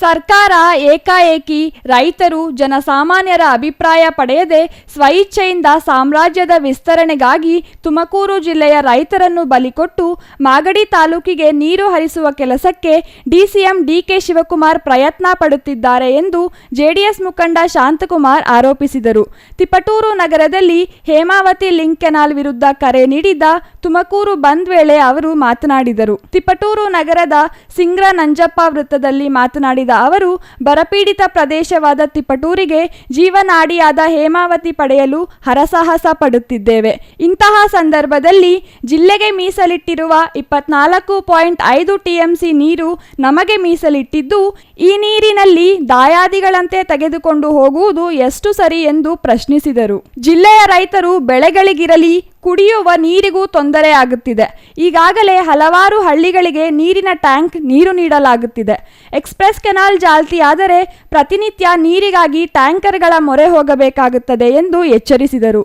ಸರ್ಕಾರ ಏಕಾಏಕಿ ರೈತರು ಜನಸಾಮಾನ್ಯರ ಅಭಿಪ್ರಾಯ ಪಡೆಯದೆ ಸ್ವಇಚ್ಛೆಯಿಂದ ಸಾಮ್ರಾಜ್ಯದ ವಿಸ್ತರಣೆಗಾಗಿ ತುಮಕೂರು ಜಿಲ್ಲೆಯ ರೈತರನ್ನು ಬಲಿಕೊಟ್ಟು ಮಾಗಡಿ ತಾಲೂಕಿಗೆ ನೀರು ಹರಿಸುವ ಕೆಲಸಕ್ಕೆ ಡಿಸಿಎಂ ಡಿಕೆ ಶಿವಕುಮಾರ್ ಪ್ರಯತ್ನ ಪಡುತ್ತಿದ್ದಾರೆ ಎಂದು ಜೆಡಿಎಸ್ ಮುಖಂಡ ಶಾಂತಕುಮಾರ್ ಆರೋಪಿಸಿದರು. ತಿಪಟೂರು ನಗರದಲ್ಲಿ ಹೇಮಾವತಿ ಲಿಂಕ್ ಕೆನಾಲ್ ವಿರುದ್ಧ ಕರೆ ನೀಡಿದ್ದ ತುಮಕೂರು ಬಂದ್ ವೇಳೆ ಅವರು ಮಾತನಾಡಿದರು. ತಿಪಟೂರು ನಗರದ ಸಿಂಗ್ರ ನಂಜಪ್ಪ ವೃತ್ತದಲ್ಲಿ ಮಾತನಾಡಿದ ಅವರು ಬರಪೀಡಿತ ಪ್ರದೇಶವಾದ ತಿಪಟೂರಿಗೆ ಜೀವನಾಡಿಯಾದ ಹೇಮಾವತಿ ಪಡೆಯಲು ಹರಸಾಹಸ ಪಡುತ್ತಿದ್ದೇವೆ. ಇಂತಹ ಸಂದರ್ಭದಲ್ಲಿ ಜಿಲ್ಲೆಗೆ ಮೀಸಲಿಟ್ಟಿರುವ 24.5 ಟಿಎಂಸಿ ನೀರು ನಮಗೆ ಮೀಸಲಿಟ್ಟಿದ್ದು, ಈ ನೀರಿನಲ್ಲಿ ದಾಯಾದಿಗಳಂತೆ ತೆಗೆದುಕೊಂಡು ಹೋಗುವುದು ಎಷ್ಟು ಸರಿ ಎಂದು ಪ್ರಶ್ನಿಸಿದರು. ಜಿಲ್ಲೆಯ ರೈತರು ಬೆಳೆಗಳಿಗಿರಲಿ ಕುಡಿಯುವ ನೀರಿಗೂ ತೊಂದರೆ ಆಗುತ್ತಿದೆ. ಈಗಾಗಲೇ ಹಲವಾರು ಹಳ್ಳಿಗಳಿಗೆ ನೀರಿನ ಟ್ಯಾಂಕ್ ನೀರು ನೀಡಲಾಗುತ್ತಿದೆ. ಎಕ್ಸ್ಪ್ರೆಸ್ ಕೆನಾಲ್ ಚಾಲ್ತಿಯಾದರೆ ಪ್ರತಿನಿತ್ಯ ನೀರಿಗಾಗಿ ಟ್ಯಾಂಕರ್ಗಳ ಮೊರೆ ಹೋಗಬೇಕಾಗುತ್ತದೆ ಎಂದು ಎಚ್ಚರಿಸಿದರು.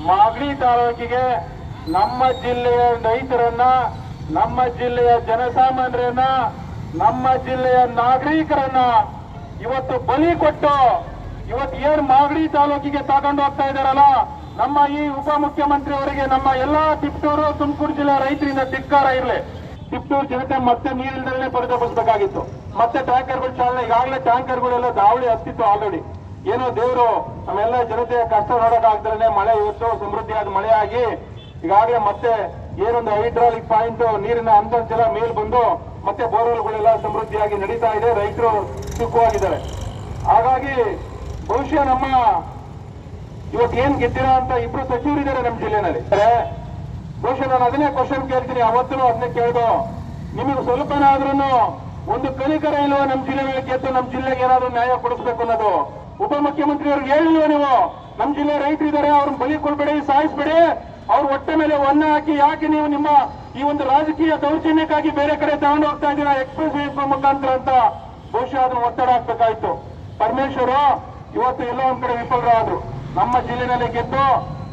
ಮಾಗಡಿ ತಾಲೂಕಿಗೆ ನಮ್ಮ ಜಿಲ್ಲೆಯ ರೈತರನ್ನ, ನಮ್ಮ ಜಿಲ್ಲೆಯ ಜನಸಾಮಾನ್ಯರನ್ನ, ನಮ್ಮ ಜಿಲ್ಲೆಯ ನಾಗರಿಕರನ್ನ ಇವತ್ತು ಬಲಿ ಕೊಟ್ಟು ಇವತ್ತು ಏನು ಮಾಗಡಿ ತಾಲೂಕಿಗೆ ತಗೊಂಡು ಹೋಗ್ತಾ ಇದ್ದಾರಲ್ಲ, ನಮ್ಮ ಈ ಉಪಮುಖ್ಯಮಂತ್ರಿ ಅವರಿಗೆ ನಮ್ಮ ಎಲ್ಲಾ ತಿಪಟೂರು ತುಮಕೂರು ಜಿಲ್ಲೆಯ ರೈತರಿಂದ ಧಿಕ್ಕಾರ ಇರಲಿ. ತಿಪಟೂರು ಜನತೆ ಮತ್ತೆ ನೀರಿಲ್ಲದಲ್ಲೇ ಪರಿತಪಿಸಬೇಕಾಗಿತ್ತು. ಮತ್ತೆ ಟ್ಯಾಂಕರ್ಗಳು ಚಾಲನೆ, ಈಗಾಗಲೇ ಟ್ಯಾಂಕರ್ಗಳೆಲ್ಲ ದಾವಳಿ ಹತ್ತಿತ್ತು ಆಲ್ರೆಡಿ. ಏನೋ ದೇವರು ನಮ್ಮೆಲ್ಲ ಜನತೆಯ ಕಷ್ಟ ನೋಡೋಕ್ಕಾಗ್ದಲೇ ಮಳೆ ಇವತ್ತು ಸಮೃದ್ಧಿಯಾದ ಮಳೆ ಆಗಿ ಈಗಾಗಲೇ ಮತ್ತೆ ಏನೊಂದು ಹೈಡ್ರಾಲಿಕ್ ಪಾಯಿಂಟ್ ನೀರಿನ ಅಂತರ್ಜಲ ಮೇಲ್ ಬಂದು ಮತ್ತೆ ಬೋರ್ವೆಲ್ಗಳೆಲ್ಲ ಸಮೃದ್ಧಿಯಾಗಿ ನಡೀತಾ ಇದೆ. ರೈತರು ಸುಖವಾಗಿದ್ದಾರೆ. ಹಾಗಾಗಿ ಬಹುಶಃ ನಮ್ಮ ಇವತ್ತು ಏನ್ ಗೆದ್ದಿರೋ ಅಂತ ಇಬ್ರು ಸಚಿವರಿದ್ದಾರೆ ನಮ್ಮ ಜಿಲ್ಲೆನಲ್ಲಿ. ಬಹುಶಃ ನಾನು ಅದನ್ನೇ ಕ್ವಶನ್ ಕೇಳ್ತೀನಿ, ಅವತ್ತು ಅದನ್ನೇ ಕೇಳ್ದು, ನಿಮಗೆ ಸ್ವಲ್ಪನಾದ್ರೂ ಒಂದು ಕಲಿಕರ ಇಲ್ವೋ ನಮ್ಮ ಜಿಲ್ಲೆಗಳಿಗೆ ಗೆದ್ದು ನಮ್ಮ ಜಿಲ್ಲೆಗೆ ಏನಾದ್ರೂ ನ್ಯಾಯ ಕೊಡಿಸ್ಬೇಕು ಅನ್ನೋದು? ಉಪಮುಖ್ಯಮಂತ್ರಿ ಅವ್ರಿಗೆ ಹೇಳಿಲ್ವ ನೀವು? ನಮ್ಮ ಜಿಲ್ಲೆ ರೈತರಿದ್ದಾರೆ, ಅವ್ರನ್ನ ಬಲಿ ಕೊಡ್ಬೇಡಿ, ಸಾಯಿಸ್ಬೇಡಿ, ಅವ್ರ ಹೊಟ್ಟೆ ಮೇಲೆ ಒನ್ನ ಹಾಕಿ ಯಾಕೆ ನೀವು ನಿಮ್ಮ ಈ ಒಂದು ರಾಜಕೀಯ ದೌರ್ಜನ್ಯಕ್ಕಾಗಿ ಬೇರೆ ಕಡೆ ತಗೊಂಡು ಹೋಗ್ತಾ ಇದ್ದೀರಾ ಎಕ್ಸ್ಪ್ರೆಸ್ ವೇ ಮುಖಾಂತರ ಅಂತ ಬಹುಶಃ ಅದನ್ನ ಒತ್ತಡ ಹಾಕ್ಬೇಕಾಯ್ತು. ಪರಮೇಶ್ವರ್ ಇವತ್ತು ಎಲ್ಲೋ ಒಂದ್ ಕಡೆ ವಿಫಲರಾದ್ರು. ನಮ್ಮ ಜಿಲ್ಲೆನಲ್ಲಿ ಗೆದ್ದು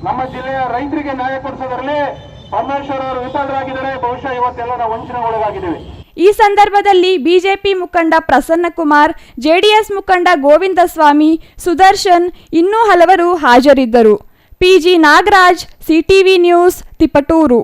ನಮ್ಮ ಜಿಲ್ಲೆಯ ರೈತರಿಗೆ ನ್ಯಾಯ ಕೊಡಿಸೋದ್ರಲ್ಲಿ ಪರಮೇಶ್ವರ್ ಅವರು ವಿಫಲರಾಗಿದ್ದಾರೆ. ಬಹುಶಃ ಇವತ್ತೆಲ್ಲ ನಾವು ವಂಚನೆ ಒಳಗಾಗಿದ್ದೀವಿ. ಈ ಸಂದರ್ಭದಲ್ಲಿ ಬಿಜೆಪಿ ಮುಖಂಡ ಪ್ರಸನ್ನಕುಮಾರ್, ಜೆಡಿಎಸ್ ಮುಖಂಡ ಗೋವಿಂದಸ್ವಾಮಿ, ಸುದರ್ಶನ್ ಇನ್ನೂ ಹಲವರು ಹಾಜರಿದ್ದರು. PG Nagaraj, CTV news, Tiptur.